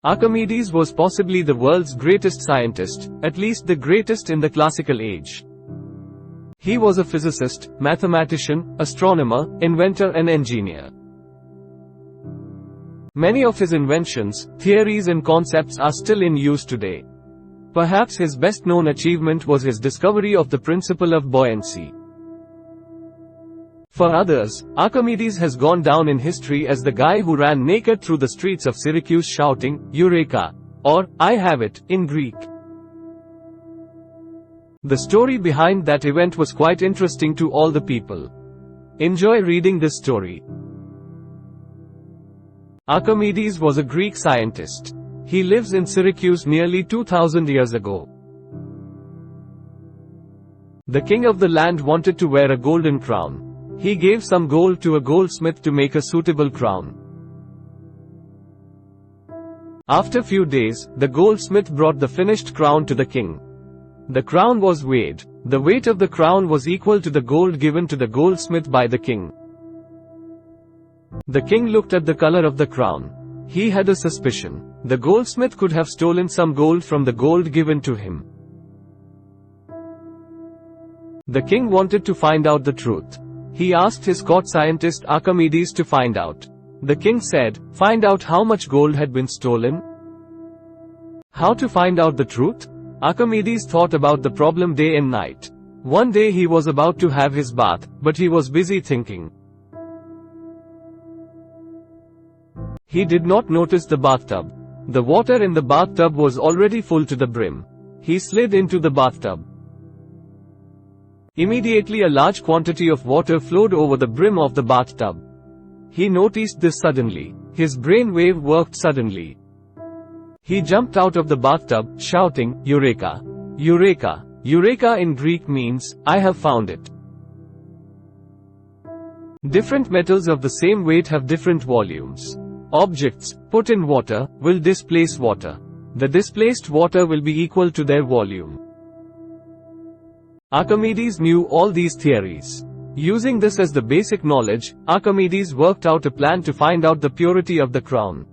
Archimedes was possibly the world's greatest scientist, at least the greatest in the classical age. He was a physicist, mathematician, astronomer, inventor and engineer. Many of his inventions, theories and concepts are still in use today. Perhaps his best-known achievement was his discovery of the principle of buoyancy. For others, Archimedes has gone down in history as the guy who ran naked through the streets of Syracuse shouting, "Eureka!" or "I have it," in Greek. The story behind that event was quite interesting to all the people. Enjoy reading this story. Archimedes was a Greek scientist. He lives in Syracuse nearly 2000 years ago. The king of the land wanted to wear a golden crown. He gave some gold to a goldsmith to make a suitable crown. After few days, the goldsmith brought the finished crown to the king. The crown was weighed. The weight of the crown was equal to the gold given to the goldsmith by the king. The king looked at the color of the crown. He had a suspicion. The goldsmith could have stolen some gold from the gold given to him. The king wanted to find out the truth. He asked his court scientist Archimedes to find out. The king said, "Find out how much gold had been stolen." How to find out the truth? Archimedes thought about the problem day and night. One day he was about to have his bath, but he was busy thinking. He did not notice the bathtub. The water in the bathtub was already full to the brim. He slid into the bathtub. Immediately a large quantity of water flowed over the brim of the bathtub. He noticed this suddenly. His brain wave worked suddenly. He jumped out of the bathtub, shouting, "Eureka! Eureka! Eureka" in Greek means, "I have found it." Different metals of the same weight have different volumes. Objects, put in water, will displace water. The displaced water will be equal to their volume. Archimedes knew all these theories. Using this as the basic knowledge, Archimedes worked out a plan to find out the purity of the crown.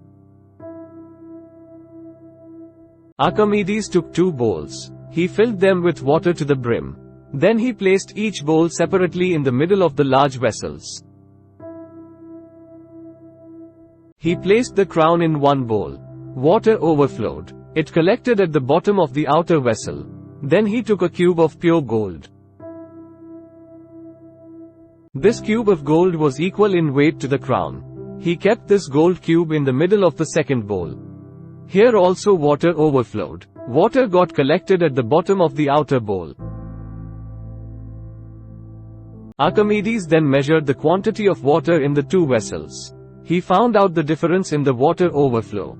Archimedes took 2 bowls. He filled them with water to the brim. Then he placed each bowl separately in the middle of the large vessels. He placed the crown in one bowl. Water overflowed. It collected at the bottom of the outer vessel. Then he took a cube of pure gold. This cube of gold was equal in weight to the crown. He kept this gold cube in the middle of the second bowl. Here also water overflowed. Water got collected at the bottom of the outer bowl. Archimedes then measured the quantity of water in the 2 vessels. He found out the difference in the water overflow.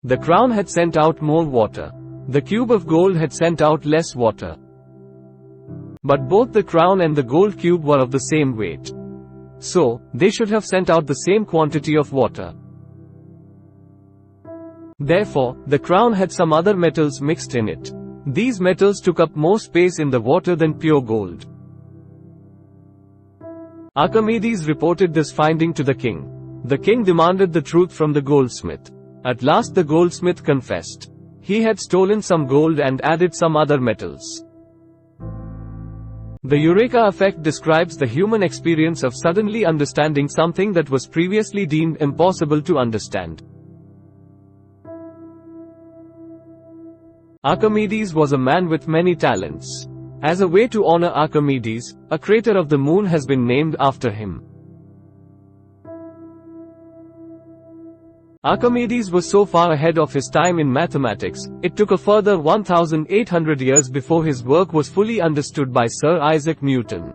The crown had sent out more water. The cube of gold had sent out less water. But both the crown and the gold cube were of the same weight. So, they should have sent out the same quantity of water. Therefore, the crown had some other metals mixed in it. These metals took up more space in the water than pure gold. Archimedes reported this finding to the king. The king demanded the truth from the goldsmith. At last the goldsmith confessed. He had stolen some gold and added some other metals. The Eureka effect describes the human experience of suddenly understanding something that was previously deemed impossible to understand. Archimedes was a man with many talents. As a way to honor Archimedes, a crater of the moon has been named after him. Archimedes was so far ahead of his time in mathematics, it took a further 1800 years before his work was fully understood by Sir Isaac Newton.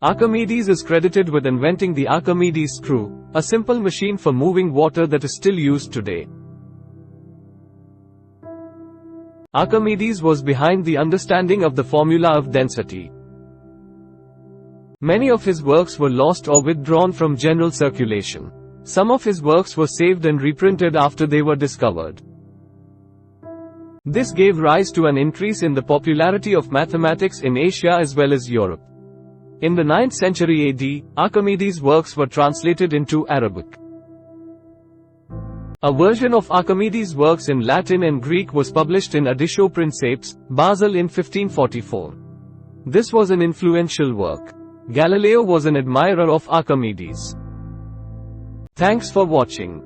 Archimedes is credited with inventing the Archimedes screw, a simple machine for moving water that is still used today. Archimedes was behind the understanding of the formula of density. Many of his works were lost or withdrawn from general circulation. Some of his works were saved and reprinted after they were discovered. This gave rise to an increase in the popularity of mathematics in Asia as well as Europe. In the 9th century AD, Archimedes' works were translated into Arabic. A version of Archimedes' works in Latin and Greek was published in Editio Princeps, Basel in 1544. This was an influential work. Galileo was an admirer of Archimedes. Thanks for watching.